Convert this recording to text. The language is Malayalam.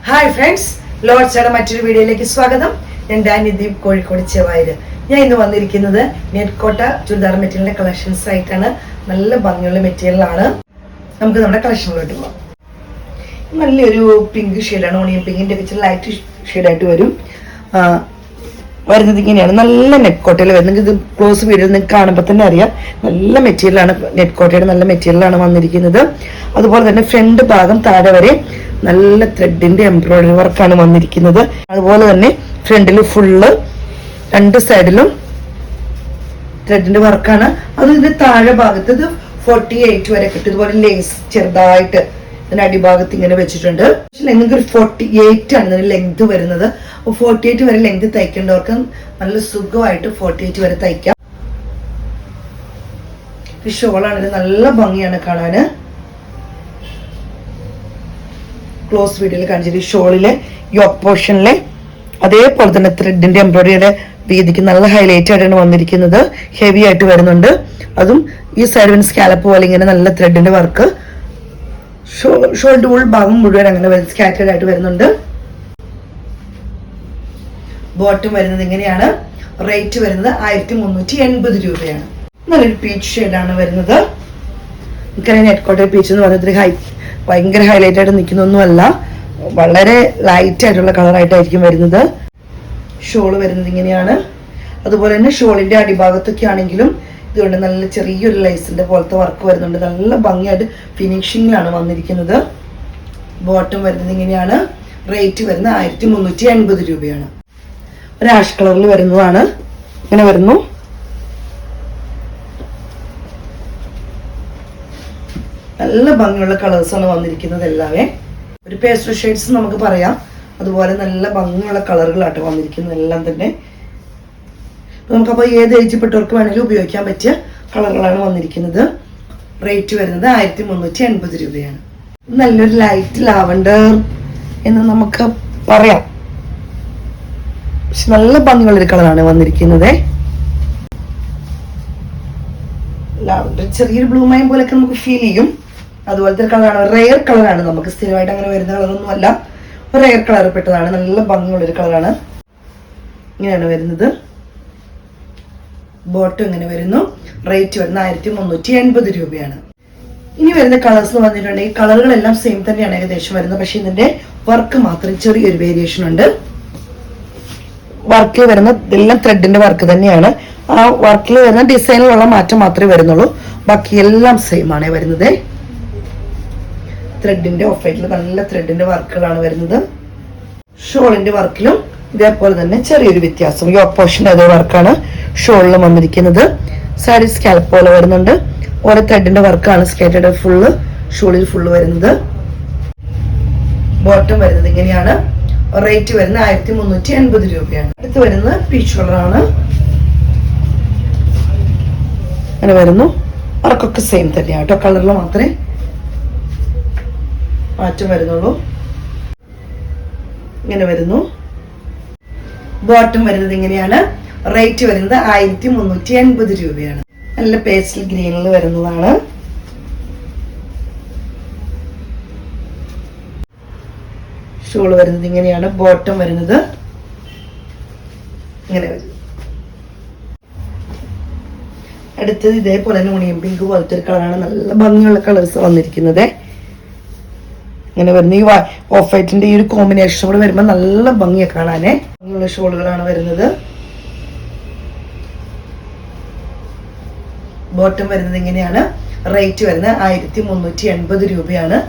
ഹായ് ഫ്രണ്ട്സ്, ലോഡ്സയുടെ മറ്റൊരു വീഡിയോയിലേക്ക് സ്വാഗതം. ഞാൻ ഡാനിദീപ്, കോഴിക്കോട് ചെവായില്. ഞാൻ ഇന്ന് വന്നിരിക്കുന്നത് നെറ്റ്കോട്ട ചുരിദാർ മെറ്റീരിയലിന്റെ കളക്ഷൻസ് ആയിട്ടാണ്. നല്ല ഭംഗിയുള്ള മെറ്റീരിയലാണ്. നമുക്ക് നമ്മുടെ കളക്ഷനിലോട്ട് പോകാം. നല്ലൊരു പിങ്ക് ഷെയ്ഡാണ്, ഓണിയൻ പിങ്കിന്റെ ഒക്കെ ലൈറ്റ് ഷെയ്ഡായിട്ട് വരും. വരുന്നത് ഇങ്ങനെയാണ്, നല്ല നെറ്റ്കോട്ടയിൽ വരുന്നത്. ഇത് ക്ലോസ് വീഡിയോയിൽ നിങ്ങൾക്ക് കാണുമ്പോൾ തന്നെ അറിയാം, നല്ല മെറ്റീരിയലാണ്. നെറ്റ്കോട്ടയുടെ നല്ല മെറ്റീരിയലാണ് വന്നിരിക്കുന്നത്. അതുപോലെ തന്നെ ഫ്രണ്ട് ഭാഗം താഴെ വരെ നല്ല ത്രെഡിന്റെ എംബ്രോയിഡറി വർക്കാണ് വന്നിരിക്കുന്നത്. അതുപോലെ തന്നെ ഫ്രണ്ടിൽ ഫുള്ള് രണ്ട് സൈഡിലും ത്രെഡിന്റെ വർക്കാണ്. അത് ഇതിന്റെ താഴെ ഭാഗത്ത് ഇത് 48 വരെ കിട്ടും. ഇതുപോലെ ലേസ് ചെറുതായിട്ട് ഇതിന്റെ അടിഭാഗത്ത് ഇങ്ങനെ വെച്ചിട്ടുണ്ട്. നിങ്ങൾക്ക് ഒരു 48 ആണ് ഇതിന് ലെങ്ത് വരുന്നത്. 48 വരെ ലെങ്ത് തയ്ക്കേണ്ടവർക്ക് നല്ല സുഖമായിട്ട് 48 വരെ തയ്ക്കാം. ഈ ഷോളാണ്, നല്ല ഭംഗിയാണ് കാണാന്. ക്ലോസ് വീഡിയോയിൽ കാണിച്ചത് ഈ ഷോളിലെ യോക്ക് പോർഷനിലെ അതേപോലെ തന്നെ ത്രെഡിന്റെ എംബ്രോയിഡറിയുടെ രീതിക്ക് നല്ല ഹൈലൈറ്റ് ആയിട്ടാണ് വന്നിരിക്കുന്നത്. ഹെവി ആയിട്ട് വരുന്നുണ്ട്. അതും ഈ സൈഡ് സ്കാലപ്പ് പോലെ ഇങ്ങനെ നല്ല ത്രെഡിന്റെ വർക്ക്. ഷോൾഡർ ഉൾ ഭാഗം മുഴുവൻ അങ്ങനെ സ്കാറ്റേഡ് ആയിട്ട് വരുന്നുണ്ട്. ബോട്ടം വരുന്നത് ഇങ്ങനെയാണ്. റേറ്റ് വരുന്നത് 1380 രൂപയാണ്. നല്ലൊരു പീച്ച് ഷെയ്ഡാണ് വരുന്നത്. എനിക്കറിയാം നെറ്റ്കോട്ട പീച്ച് എന്ന് പറയുന്നത് ഭയങ്കര ഹൈലൈറ്റ് ആയിട്ട് നിൽക്കുന്നൊന്നുമല്ല, വളരെ ലൈറ്റ് ആയിട്ടുള്ള കളറായിട്ടായിരിക്കും വരുന്നത്. ഷോള് വരുന്നത് ഇങ്ങനെയാണ്. അതുപോലെ തന്നെ ഷോളിന്റെ അടിഭാഗത്തൊക്കെ ആണെങ്കിലും ഇതുകൊണ്ട് നല്ല ചെറിയൊരു ലൈസിന്റെ പോലത്തെ വർക്ക് വരുന്നുണ്ട്. നല്ല ഭംഗിയായിട്ട് ഫിനിഷിങ്ങിലാണ് വന്നിരിക്കുന്നത്. ബോട്ടം വരുന്നത് ഇങ്ങനെയാണ്. റേറ്റ് വരുന്നത് 1380 രൂപയാണ്. ഒരു ആഷ് കളറിൽ വരുന്നതാണ്. ഇങ്ങനെ വരുന്നു. നല്ല ഭംഗിയുള്ള കളേഴ്സാണ് വന്നിരിക്കുന്നത്. എല്ലാവേ ഒരു പേസ്റ്റൽ ഷെയ്ഡ്സ് നമുക്ക് പറയാം. അതുപോലെ നല്ല ഭംഗിയുള്ള കളറുകളായിട്ട് വന്നിരിക്കുന്നത് എല്ലാം തന്നെ. നമുക്കപ്പോൾ ഏത് ഏജിൽപ്പെട്ടവർക്ക് വേണമെങ്കിലും ഉപയോഗിക്കാൻ പറ്റിയ കളറുകളാണ് വന്നിരിക്കുന്നത്. റേറ്റ് വരുന്നത് 1380 രൂപയാണ്. നല്ലൊരു ലൈറ്റ് ലാവൻഡർ എന്ന് നമുക്ക് പറയാം. പക്ഷെ നല്ല ഭംഗിയുള്ളൊരു കളറാണ് വന്നിരിക്കുന്നത്. ലാവൻഡർ ചെറിയൊരു ബ്ലൂമയം പോലെയൊക്കെ നമുക്ക് ഫീൽ ചെയ്യും. അതുപോലത്തെ കളറാണ്. റെയർ കളറാണ്, നമുക്ക് സ്ഥിരമായിട്ട് അങ്ങനെ വരുന്ന കളറൊന്നും അല്ല. റെയർ കളർ പെട്ടതാണ്. നല്ല ഭംഗിയുള്ളൊരു കളറാണ്. ഇങ്ങനെയാണ് വരുന്നത്. ബോട്ടം ഇങ്ങനെ വരുന്നു. റേറ്റ് വരുന്നത് 1380 രൂപയാണ്. ഇനി വരുന്ന കളേഴ്സ് എന്ന് പറഞ്ഞിട്ടുണ്ടെങ്കിൽ കളറുകളെല്ലാം സെയിം തന്നെയാണ് ഏകദേശം വരുന്നത്. പക്ഷെ ഇതിന്റെ വർക്ക് മാത്രം ചെറിയൊരു വേരിയേഷൻ ഉണ്ട്. വർക്കിൽ വരുന്ന ഇതെല്ലാം ത്രെഡിന്റെ വർക്ക് തന്നെയാണ്. ആ വർക്കിൽ വരുന്ന ഡിസൈനിലുള്ള മാറ്റം മാത്രമേ വരുന്നുള്ളൂ. ബാക്കി എല്ലാം സെയിം ആണ് വരുന്നത്. ത്രെഡിന്റെ ഓഫായിട്ടുള്ള നല്ല ത്രെഡിന്റെ വർക്കുകളാണ് വരുന്നത്. ഷോളിന്റെ വർക്കിലും ഇതേപോലെ തന്നെ ചെറിയൊരു വ്യത്യാസം. ഈ ഓപ്പോഷൻ അതേ വർക്കാണ് ഷോളിലും വന്നിരിക്കുന്നത്. സാരി സ്കാൽപ്പ് പോലെ വരുന്നുണ്ട്. ഓരോ ത്രെഡിന്റെ വർക്കാണ് സ്കേറ്റഡ് ഫുള്ള് ഷോളിൽ ഫുള്ള് വരുന്നത്. ബോട്ടം വരുന്നത് ഇങ്ങനെയാണ്. റേറ്റ് വരുന്നത് 1380 രൂപയാണ്. അടുത്ത് വരുന്നത് പീച്ച് കളറാണ്. അങ്ങനെ വരുന്നു. വർക്കൊക്കെ സെയിം തന്നെയാണ് കേട്ടോ. കളറിൽ മാത്രമേ മാറ്റം വരുന്നുള്ളൂ. ഇങ്ങനെ വരുന്നു. ബോട്ടം വരുന്നത് ഇങ്ങനെയാണ്. റേറ്റ് വരുന്നത് 1380 രൂപയാണ്. നല്ല പേസ്റ്റൽ ഗ്രീനിൽ വരുന്നതാണ്. ഷോള് വരുന്നത് ഇങ്ങനെയാണ്. ബോട്ടം വരുന്നത് ഇങ്ങനെ വരും. അടുത്തത് ഇതേപോലെ തന്നെ ഓണിയൻ പിങ്ക് പോലത്തെ ഒരു കളറാണ്. നല്ല ഭംഗിയുള്ള കളേഴ്സ് വന്നിരിക്കുന്നത്. ഇങ്ങനെ വരുന്ന ഈ ഓഫ് വൈറ്റിന്റെ ഈ ഒരു കോമ്പിനേഷൻ കൂടെ വരുമ്പോൾ നല്ല ഭംഗിയെ കാണാനേ. ഭംഗിയുള്ള ഷോളുകളാണ് വരുന്നത്. ബോട്ടം വരുന്നത് ഇങ്ങനെയാണ്. റേറ്റ് വരുന്നത് 1380 രൂപയാണ്.